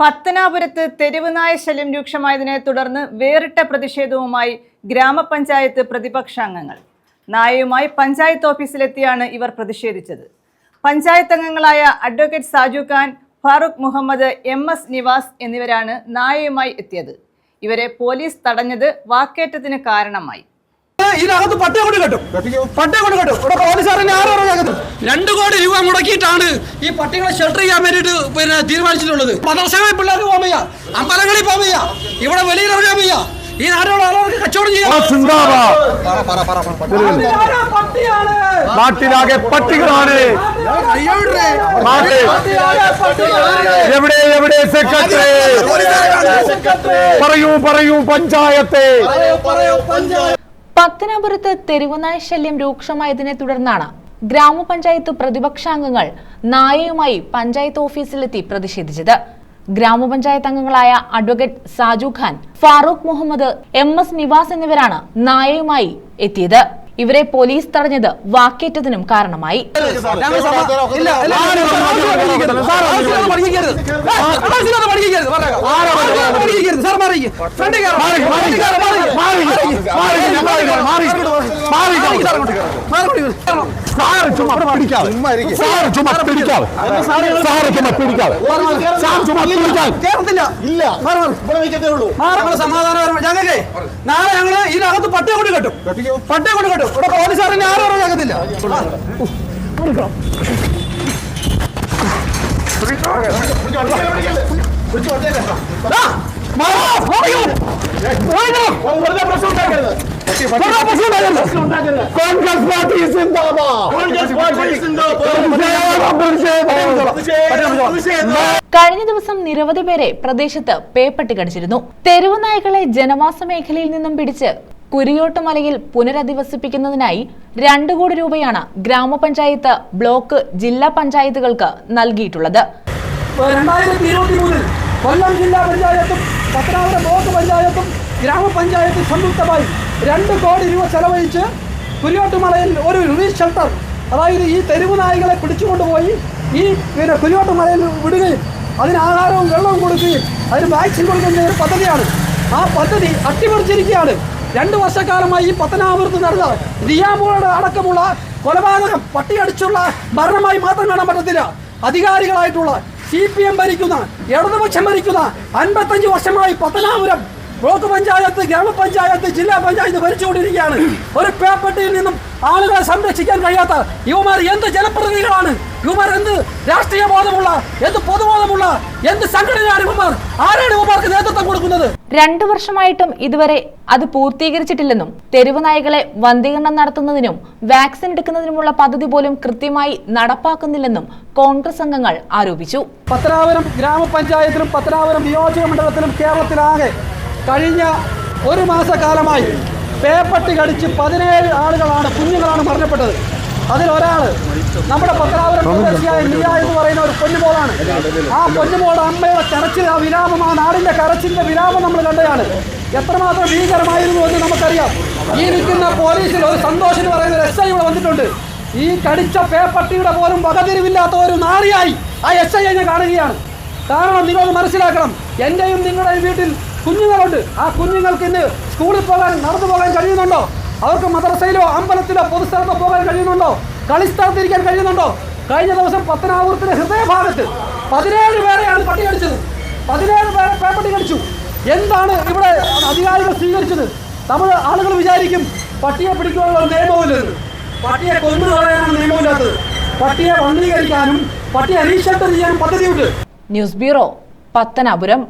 പത്തനാപുരത്ത് തെരുവ് നായ ശല്യം രൂക്ഷമായതിനെ തുടർന്ന് വേറിട്ട പ്രതിഷേധവുമായി ഗ്രാമപഞ്ചായത്ത് പ്രതിപക്ഷാംഗങ്ങൾ. നായയുമായി പഞ്ചായത്ത് ഓഫീസിലെത്തിയാണ് ഇവർ പ്രതിഷേധിച്ചത്. പഞ്ചായത്ത് അംഗങ്ങളായ അഡ്വക്കേറ്റ് സാജു ഖാൻ, ഫാറൂഖ് മുഹമ്മദ്, MS നിവാസ് എന്നിവരാണ് നായയുമായി എത്തിയത്. ഇവരെ പോലീസ് തടഞ്ഞത് വാക്കേറ്റത്തിന് കാരണമായി. ഇതിനകത്ത് പട്ടയം കൊണ്ട് കെട്ടും. 2 കോടി രൂപ മുടക്കിയിട്ടാണ് ഈ പട്ടികളെ ഷെൽട്ടർ ചെയ്യാൻ വേണ്ടിയിട്ട് തീരുമാനിച്ചിട്ടുള്ളത്. മദ്രസകളിൽ പിള്ളേർക്ക് പോകാൻ വയ്യ, അമ്പലങ്ങളിൽ പോകാൻ വയ്യ, ഇവിടെ വെളിയിൽ ഇറങ്ങാൻ വയ്യ. ഈ നാട്ടിലുള്ള ആളുകൾക്ക് കച്ചവടം ചെയ്യാം. നാട്ടിലാകെ പട്ടികളാണ്. എവിടെ സെക്രട്ടറി പറയൂ പഞ്ചായത്തെ. പത്തനാപുരത്ത് തെരുവുനായ ശല്യം രൂക്ഷമായതിനെ തുടർന്നാണ് ഗ്രാമപഞ്ചായത്ത് പ്രതിപക്ഷാംഗങ്ങൾ നായയുമായി പഞ്ചായത്ത് ഓഫീസിലെത്തി പ്രതിഷേധിച്ചത്. ഗ്രാമപഞ്ചായത്ത് അംഗങ്ങളായ അഡ്വക്കേറ്റ് സാജു ഖാൻ, ഫാറൂഖ് മുഹമ്മദ്, MS നിവാസ് എന്നിവരാണ് നായയുമായി എത്തിയത്. ഇവരെ പോലീസ് തടഞ്ഞത് വാക്കേറ്റത്തിനും കാരണമായി. നാളെ ഞങ്ങള് ഇതിനകത്ത് പട്ടയം കൊണ്ട് കെട്ടും. ഇവിടെ പോലീസുകാരനെ ആരും അറിയാകത്തില്ല. കഴിഞ്ഞ ദിവസം നിരവധി പേരെ പ്രദേശത്ത് പേപ്പട്ടി കടിച്ചിരുന്നു. തെരുവ് നായകളെ ജനവാസ മേഖലയിൽ നിന്നും പിടിച്ച് കുരിയോട്ടുമലയിൽ പുനരധിവസിപ്പിക്കുന്നതിനായി 2 കോടി രൂപയാണ് ഗ്രാമപഞ്ചായത്ത്, ബ്ലോക്ക്, ജില്ലാ പഞ്ചായത്തുകൾക്ക് നൽകിയിട്ടുള്ളത്. 2023 കൊല്ലം ജില്ലാ പഞ്ചായത്തും പത്തനാപുരം ബ്ലോക്ക് പഞ്ചായത്തും ഗ്രാമപഞ്ചായത്തും സംയുക്തമായി 2 കോടി രൂപ ചെലവഴിച്ച് കുരിയോട്ടുമലയിൽ ഒരു റിലീഫ് ഷെൽട്ടർ, അതായത് ഈ തെരുവ് നായകളെ പിടിച്ചുകൊണ്ടുപോയി ഈ കുരിയോട്ടുമലയിൽ വിടുകയും അതിന് ആഹാരവും വെള്ളവും കൊടുക്കുകയും അതിന് വാക്സിൻ കൊടുക്കുന്ന ഒരു പദ്ധതിയാണ്. ആ പദ്ധതി അട്ടിമറിച്ചിരിക്കുകയാണ്. 2 വർഷക്കാലമായി ഈ പത്തനാപുരത്ത് നടന്ന റിയാമോളുടെ അടക്കമുള്ള കൊലപാതകം പട്ടിയടിച്ചുള്ള മരണമായി മാത്രം കാണാൻ പറ്റത്തില്ല. അധികാരികളായിട്ടുള്ള CPM ഭരിക്കുന്ന, ഇടതുപക്ഷം ഭരിക്കുന്ന 55 വർഷമായി പത്തനാപുരം ബ്ലോക്ക് പഞ്ചായത്ത്, ഗ്രാമപഞ്ചായത്ത്, ജില്ലാ പഞ്ചായത്ത് ഭരിച്ചുകൊണ്ടിരിക്കുകയാണ്. ഒരു പേപ്പട്ടിയിൽ നിന്നും ആളുകളെ സംരക്ഷിക്കാൻ കഴിയാത്ത യുവമാർ എന്ത് ജനപ്രതിനിധികളാണ്? യുവമാർ എന്ത് രാഷ്ട്രീയ ബോധമുള്ള, എന്ത് പൊതുബോധമുള്ള, എന്ത് സംഘടനയാണ് യുവമാർ? ആരാണ് യുവമാർക്ക് നേതൃത്വം കൊടുക്കുന്നത്? 2 വർഷമായിട്ടും ഇതുവരെ അത് പൂർത്തീകരിച്ചിട്ടില്ലെന്നും തെരുവ് നായകളെ വന്ധീകരണം നടത്തുന്നതിനും വാക്സിൻ എടുക്കുന്നതിനുമുള്ള പദ്ധതി പോലും കൃത്യമായി നടപ്പാക്കുന്നില്ലെന്നും കോൺഗ്രസ് അംഗങ്ങൾ ആരോപിച്ചു. പത്തനാപുരം ഗ്രാമപഞ്ചായത്തിലും പത്തനാപുരം നിയോജക മണ്ഡലത്തിലും കേരളത്തിലാകെ കഴിഞ്ഞ 1 മാസക്കാലമായി പേപ്പട്ടി കടിച്ച് 17 ആളുകളാണ്, കുഞ്ഞുങ്ങളാണ് മരണപ്പെട്ടത്. അതിലൊരാൾ നമ്മുടെ പത്തനാപുരം സ്വദേശിയായ ലിയ എന്ന് പറയുന്ന ഒരു പൊന്നുമോളാണ്. ആ പൊന്നുമോളുടെ അമ്മയുടെ കരച്ചിൽ, ആ വിരാമം, ആ നാടിന്റെ കരച്ചിലിന്റെ വിരാമം നമ്മൾ കണ്ടതാണ്. എത്രമാത്രം ഭീകരമായിരുന്നു എന്ന് നമുക്കറിയാം. ഈ നിൽക്കുന്ന പോലീസിൽ ഒരു സന്തോഷം എന്ന് പറയുന്ന SI ഇവിടെ വന്നിട്ടുണ്ട്. ഈ കടിച്ച പേപ്പട്ടിയുടെ പോലും വകതിരിവില്ലാത്ത ഒരു നാറിയായി ആ SI ഞാൻ കാണുകയാണ്. കാരണം നിങ്ങൾ മനസ്സിലാക്കണം, എന്റെയും നിങ്ങളുടെയും വീട്ടിൽ കുഞ്ഞുങ്ങളുണ്ട്. ആ കുഞ്ഞുങ്ങൾക്ക് ഇന്ന് സ്കൂളിൽ പോകാൻ, നടന്നു പോകാൻ കഴിയുന്നുണ്ടോ? അവർക്ക് മദ്രസയിലോ അമ്പലത്തിലോ പൊതുസ്ഥലത്തോ പോകാൻ കഴിയുന്നുണ്ടോ? കളിസ്ഥലത്തിരിക്കാൻ കഴിയുന്നുണ്ടോ? കഴിഞ്ഞ ദിവസം പത്തനാപുരത്തിന്റെ ഹൃദയഭാഗത്ത് 17 പേരെയാണ് പട്ടി കടിച്ചത്. 17 പേരെ പേപ്പട്ടി കടിച്ചു. എന്താണ് ഇവിടെ അധികാരികൾ സ്വീകരിച്ചത്? നമ്മൾ ആളുകൾ വിചാരിക്കും പട്ടിയെ പിടിക്കാനുള്ള നിയമമില്ലെന്ന്. പട്ടിയെ കൊന്നു കളയാനാണ് നിയമമില്ലാത്തത്. പട്ടിയെ വന്ധീകരിക്കാനും പട്ടിയെ റീഷെൽട്ടർ ചെയ്യാനും പദ്ധതിയുണ്ട്. News bureau, Pathanapuram.